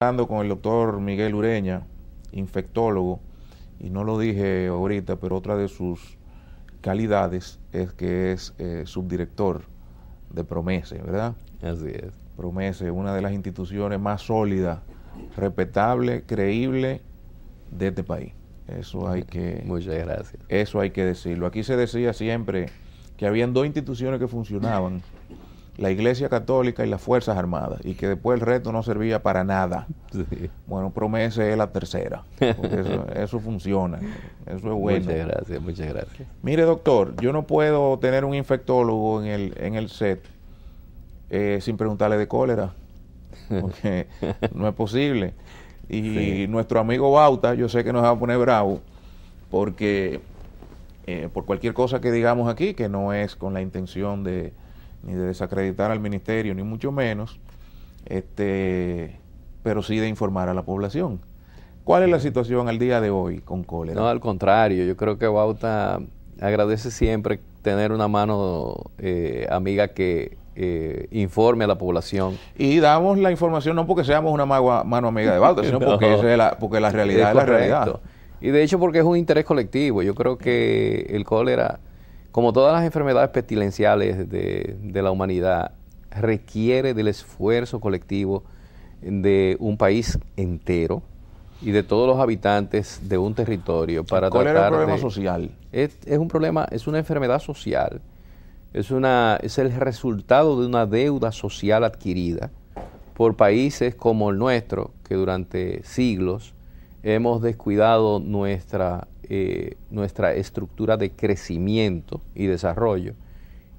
Hablando con el doctor Miguel Ureña, infectólogo, y no lo dije ahorita, pero otra de sus calidades es que es subdirector de Promese, ¿verdad? Así es. Promese, una de las instituciones más sólidas, respetable, creíble de este país. Muchas gracias. Eso hay que decirlo. Aquí se decía siempre que habían dos instituciones que funcionaban, la Iglesia Católica y las Fuerzas Armadas, y que después el resto no servía para nada. Sí. Bueno, Promese es la tercera, porque eso funciona, eso es bueno. Muchas gracias, muchas gracias. Mire, doctor, yo no puedo tener un infectólogo en el set sin preguntarle de cólera, porque no es posible. Y sí, nuestro amigo Bauta, yo sé que nos va a poner bravo, porque por cualquier cosa que digamos aquí, que no es con la intención ni de desacreditar al ministerio, ni mucho menos, pero sí de informar a la población. ¿Cuál es la situación al día de hoy con cólera? No, al contrario, yo creo que Bauta agradece siempre tener una mano amiga que informe a la población. Y damos la información no porque seamos una mano amiga de Bauta, sino porque, porque la realidad es la realidad. Y de hecho porque es un interés colectivo. Yo creo que el cólera, como todas las enfermedades pestilenciales de la humanidad, requiere del esfuerzo colectivo de un país entero y de todos los habitantes de un territorio para tratar de... ¿Cuál era el problema social? Es un problema, es una enfermedad social, es el resultado de una deuda social adquirida por países como el nuestro, que durante siglos hemos descuidado nuestra estructura de crecimiento y desarrollo,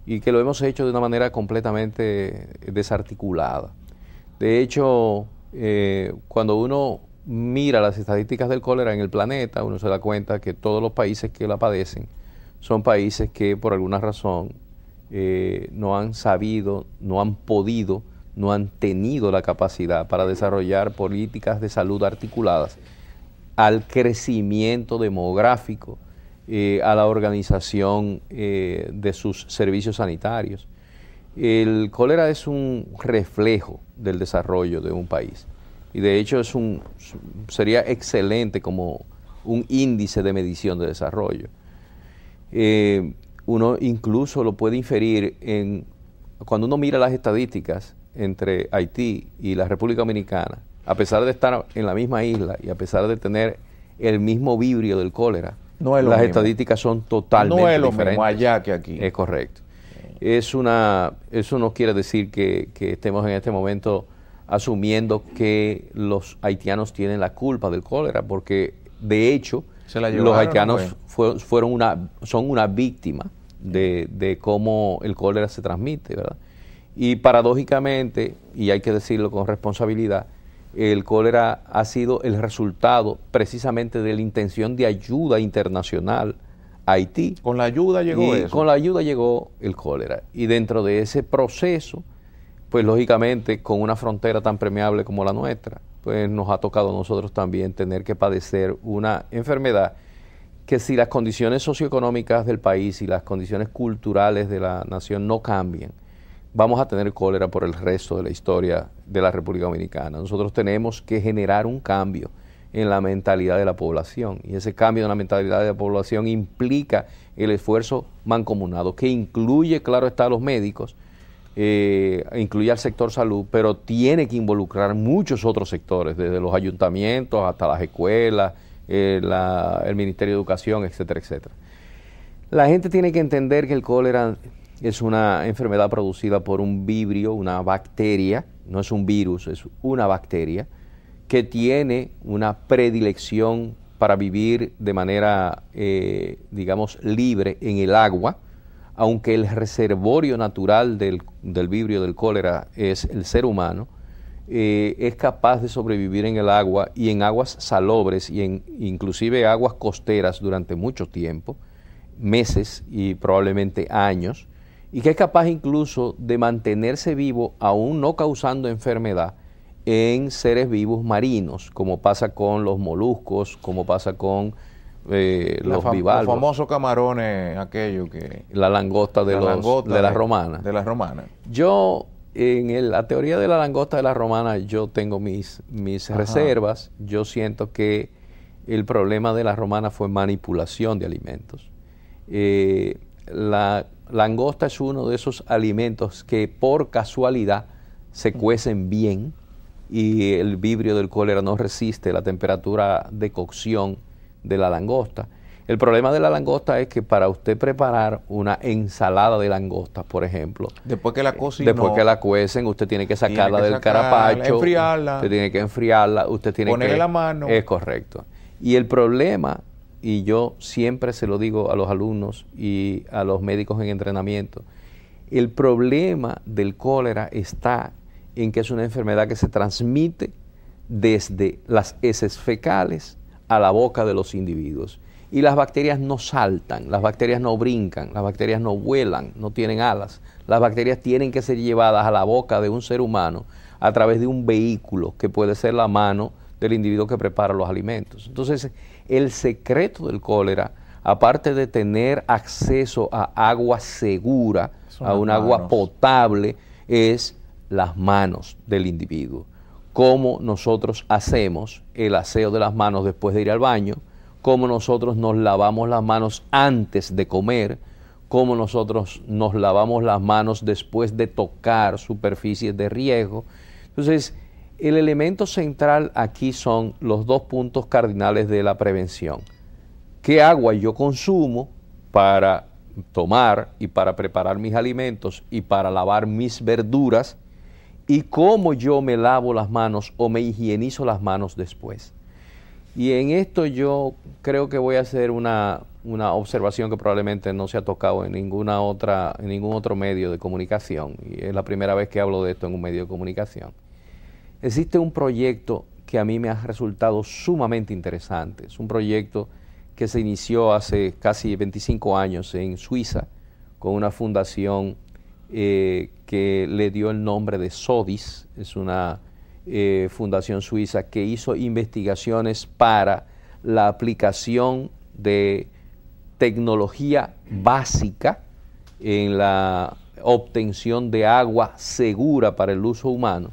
y que lo hemos hecho de una manera completamente desarticulada. De hecho, cuando uno mira las estadísticas del cólera en el planeta, uno se da cuenta que todos los países que la padecen son países que por alguna razón no han sabido, no han podido, no han tenido la capacidad para desarrollar políticas de salud articuladas al crecimiento demográfico, a la organización de sus servicios sanitarios. El cólera es un reflejo del desarrollo de un país y de hecho sería excelente como un índice de medición de desarrollo. Uno incluso lo puede inferir cuando uno mira las estadísticas entre Haití y la República Dominicana, a pesar de estar en la misma isla y a pesar de tener el mismo vibrio del cólera, las estadísticas son totalmente diferentes. No es lo mismo allá que aquí. Es correcto. Eso no quiere decir que estemos en este momento asumiendo que los haitianos tienen la culpa del cólera, porque de hecho los haitianos son una víctima de cómo el cólera se transmite, ¿verdad? Y paradójicamente, y hay que decirlo con responsabilidad, el cólera ha sido el resultado precisamente de la intención de ayuda internacional a Haití. Con la ayuda llegó eso. Con la ayuda llegó el cólera. Y dentro de ese proceso, pues lógicamente con una frontera tan permeable como la nuestra, pues nos ha tocado a nosotros también tener que padecer una enfermedad que si las condiciones socioeconómicas del país y las condiciones culturales de la nación no cambian, vamos a tener cólera por el resto de la historia de la República Dominicana. Nosotros tenemos que generar un cambio en la mentalidad de la población, y ese cambio en la mentalidad de la población implica el esfuerzo mancomunado, que incluye, claro está, a los médicos, incluye al sector salud, pero tiene que involucrar muchos otros sectores, desde los ayuntamientos hasta las escuelas, el Ministerio de Educación, etcétera, etcétera. La gente tiene que entender que el cólera es una enfermedad producida por un vibrio, una bacteria, no es un virus, es una bacteria que tiene una predilección para vivir de manera, digamos, libre en el agua, aunque el reservorio natural del vibrio del cólera es el ser humano. Es capaz de sobrevivir en el agua y en aguas salobres y inclusive aguas costeras durante mucho tiempo, meses y probablemente años, y que es capaz incluso de mantenerse vivo aún no causando enfermedad en seres vivos marinos, como pasa con los moluscos, como pasa con los bivalvos. Los famosos camarones, aquellos que... La langosta de las romanas. De las romanas. Yo la teoría de la langosta de la romana yo tengo mis reservas. Yo siento que el problema de la romana fue manipulación de alimentos. La langosta es uno de esos alimentos que por casualidad se cuecen bien y el vibrio del cólera no resiste la temperatura de cocción de la langosta. El problema de la langosta es que para usted preparar una ensalada de langostas, por ejemplo, después que la cocinó, después que la cuecen, usted tiene que sacarla del carapacho, enfriarla, usted tiene que enfriarla, usted tiene ponerle que... la mano. Es correcto. Y el problema, y yo siempre se lo digo a los alumnos y a los médicos en entrenamiento, el problema del cólera está en que es una enfermedad que se transmite desde las heces fecales a la boca de los individuos. Y las bacterias no saltan, las bacterias no brincan, las bacterias no vuelan, no tienen alas. Las bacterias tienen que ser llevadas a la boca de un ser humano a través de un vehículo que puede ser la mano del individuo que prepara los alimentos. Entonces, el secreto del cólera, aparte de tener acceso a agua segura, a un agua potable, es las manos del individuo. Cómo nosotros hacemos el aseo de las manos después de ir al baño, cómo nosotros nos lavamos las manos antes de comer, cómo nosotros nos lavamos las manos después de tocar superficies de riego. Entonces, el elemento central aquí son los dos puntos cardinales de la prevención. ¿Qué agua yo consumo para tomar y para preparar mis alimentos y para lavar mis verduras? ¿Y cómo yo me lavo las manos o me higienizo las manos después? Y en esto yo creo que voy a hacer una observación que probablemente no se ha tocado en ningún otro medio de comunicación, y es la primera vez que hablo de esto en un medio de comunicación. Existe un proyecto que a mí me ha resultado sumamente interesante. Es un proyecto que se inició hace casi 25 años en Suiza con una fundación que le dio el nombre de SODIS. Es una fundación suiza que hizo investigaciones para la aplicación de tecnología básica en la obtención de agua segura para el uso humano,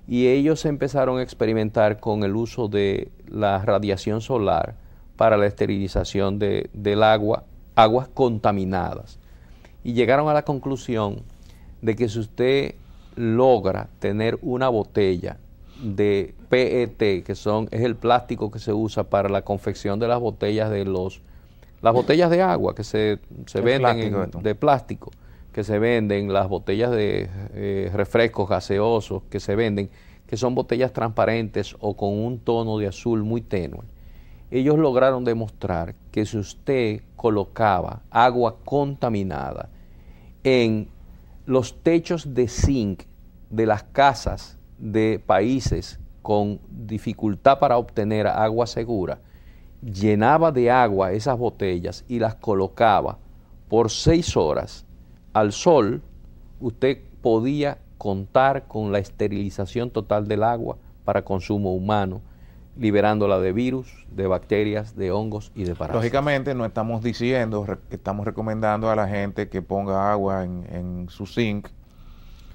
y ellos empezaron a experimentar con el uso de la radiación solar para la esterilización del agua, aguas contaminadas, y llegaron a la conclusión de que si usted logra tener una botella de PET, que es el plástico que se usa para la confección de las botellas las botellas de agua que se venden de plástico, que se venden, las botellas de refrescos gaseosos que se venden, que son botellas transparentes o con un tono de azul muy tenue. Ellos lograron demostrar que si usted colocaba agua contaminada en los techos de zinc de las casas de países con dificultad para obtener agua segura, llenaba de agua esas botellas y las colocaba por 6 horas al sol, usted podía contar con la esterilización total del agua para consumo humano, liberándola de virus, de bacterias, de hongos y de parásitos. Lógicamente no estamos diciendo que estamos recomendando a la gente que ponga agua en su zinc,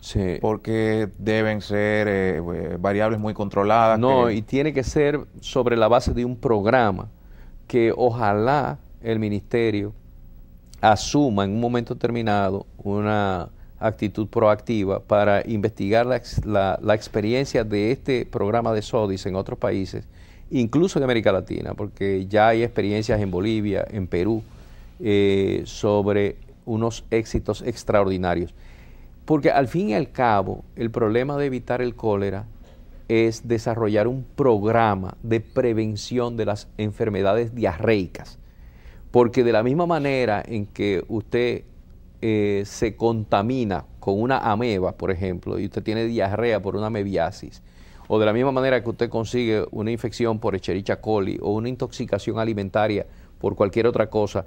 sí, porque deben ser variables muy controladas. No, y tiene que ser sobre la base de un programa que ojalá el ministerio asuma en un momento determinado una actitud proactiva para investigar la experiencia de este programa de SODIS en otros países, incluso en América Latina, porque ya hay experiencias en Bolivia, en Perú, sobre unos éxitos extraordinarios. Porque al fin y al cabo, el problema de evitar el cólera es desarrollar un programa de prevención de las enfermedades diarreicas. Porque de la misma manera en que usted se contamina con una ameba, por ejemplo, y usted tiene diarrea por una amebiasis, o de la misma manera que usted consigue una infección por Escherichia coli o una intoxicación alimentaria por cualquier otra cosa,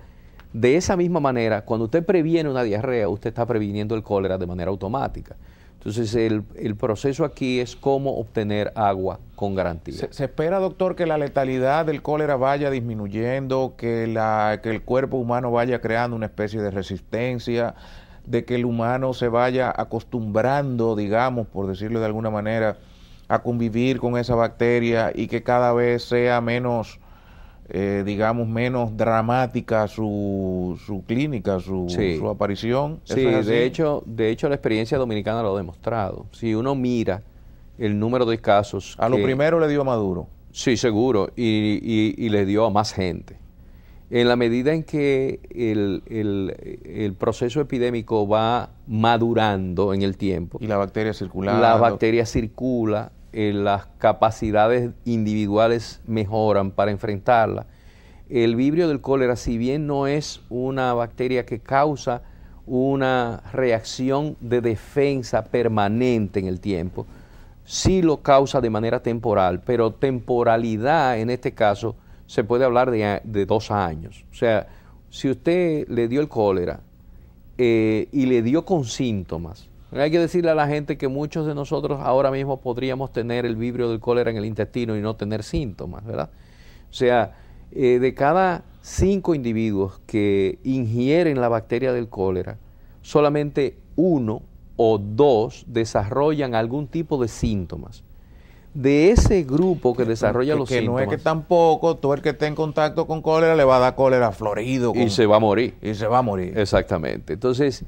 de esa misma manera, cuando usted previene una diarrea, usted está previniendo el cólera de manera automática. Entonces, el proceso aquí es cómo obtener agua con garantía. ¿Se espera, doctor, que la letalidad del cólera vaya disminuyendo, que el cuerpo humano vaya creando una especie de resistencia de que el humano se vaya acostumbrando, digamos, por decirlo de alguna manera, a convivir con esa bacteria y que cada vez sea menos, digamos, menos dramática su clínica, su aparición. Sí, de hecho la experiencia dominicana lo ha demostrado. Si uno mira el número de casos... A lo primero le dio a Maduro. Sí, seguro, y le dio a más gente. En la medida en que el proceso epidémico va madurando en el tiempo... Y la bacteria circulando. La bacteria circula, las capacidades individuales mejoran para enfrentarla. El vibrio del cólera, si bien no es una bacteria que causa una reacción de defensa permanente en el tiempo, sí lo causa de manera temporal, pero temporalidad en este caso se puede hablar de 2 años. O sea, si usted le dio el cólera y le dio con síntomas, hay que decirle a la gente que muchos de nosotros ahora mismo podríamos tener el vibrio del cólera en el intestino y no tener síntomas, ¿verdad? O sea, de cada 5 individuos que ingieren la bacteria del cólera, solamente 1 o 2 desarrollan algún tipo de síntomas. De ese grupo que desarrolla los síntomas... Que no es que tampoco todo el que esté en contacto con cólera le va a dar cólera florido. Y se va a morir. Y se va a morir. Exactamente. Entonces,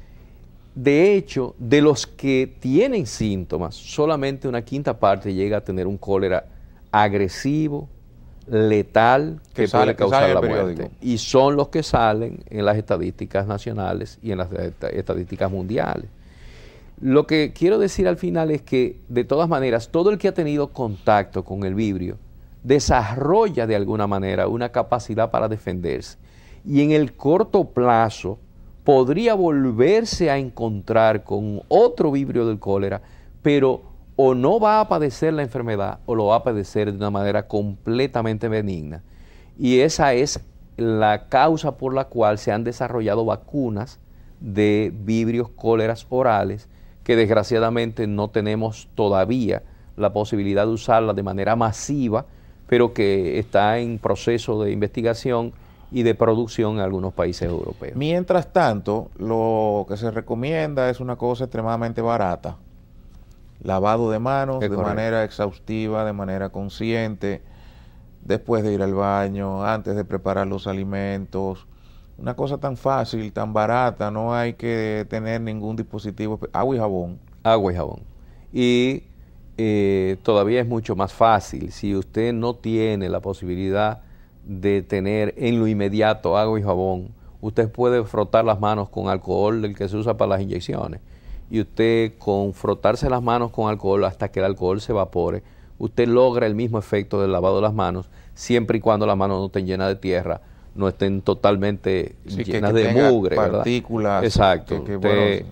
de hecho, de los que tienen síntomas, solamente una 1/5 parte llega a tener un cólera agresivo, letal, que puede causar la muerte. Y son los que salen en las estadísticas nacionales y en las estadísticas mundiales. Lo que quiero decir al final es que, de todas maneras, todo el que ha tenido contacto con el vibrio desarrolla de alguna manera una capacidad para defenderse. Y en el corto plazo podría volverse a encontrar con otro vibrio del cólera, pero o no va a padecer la enfermedad o lo va a padecer de una manera completamente benigna. Y esa es la causa por la cual se han desarrollado vacunas de vibrios cóleras orales, que desgraciadamente no tenemos todavía la posibilidad de usarla de manera masiva, pero que está en proceso de investigación y de producción en algunos países europeos. Mientras tanto, lo que se recomienda es una cosa extremadamente barata: lavado de manos de manera exhaustiva, de manera consciente, después de ir al baño, antes de preparar los alimentos. Una cosa tan fácil, tan barata, no hay que tener ningún dispositivo. Agua y jabón. Agua y jabón. Y todavía es mucho más fácil. Si usted no tiene la posibilidad de tener en lo inmediato agua y jabón, usted puede frotar las manos con alcohol, el que se usa para las inyecciones. Y usted, con frotarse las manos con alcohol hasta que el alcohol se evapore, usted logra el mismo efecto del lavado de las manos, siempre y cuando las manos no estén llenas de tierra, no estén totalmente llenas de mugre, partículas. ¿verdad? Exacto. Bueno.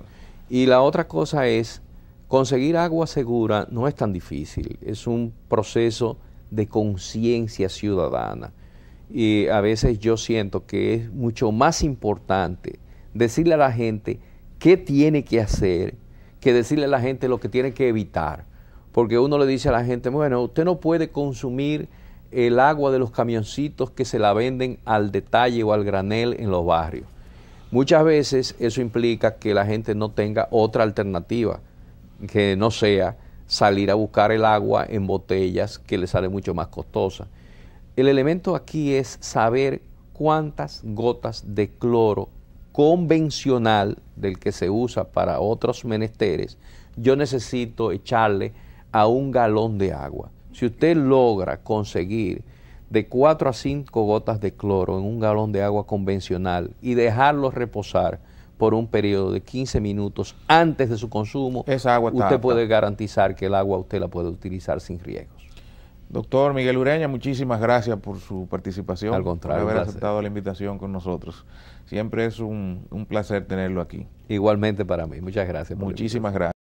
Y la otra cosa es, conseguir agua segura no es tan difícil, es un proceso de conciencia ciudadana. Y a veces yo siento que es mucho más importante decirle a la gente qué tiene que hacer que decirle a la gente lo que tiene que evitar. Porque uno le dice a la gente, bueno, usted no puede consumir el agua de los camioncitos que se la venden al detalle o al granel en los barrios. Muchas veces eso implica que la gente no tenga otra alternativa, que no sea salir a buscar el agua en botellas, que le sale mucho más costosa. El elemento aquí es saber cuántas gotas de cloro convencional, del que se usa para otros menesteres, yo necesito echarle a 1 galón de agua. Si usted logra conseguir de 4 a 5 gotas de cloro en 1 galón de agua convencional y dejarlo reposar por un periodo de 15 minutos antes de su consumo, usted puede garantizar que el agua usted la puede utilizar sin riesgos. Doctor Miguel Ureña, muchísimas gracias por su participación. Al contrario, por haber aceptado la invitación con nosotros. Siempre es un placer tenerlo aquí. Igualmente para mí. Muchas gracias. Muchísimas gracias.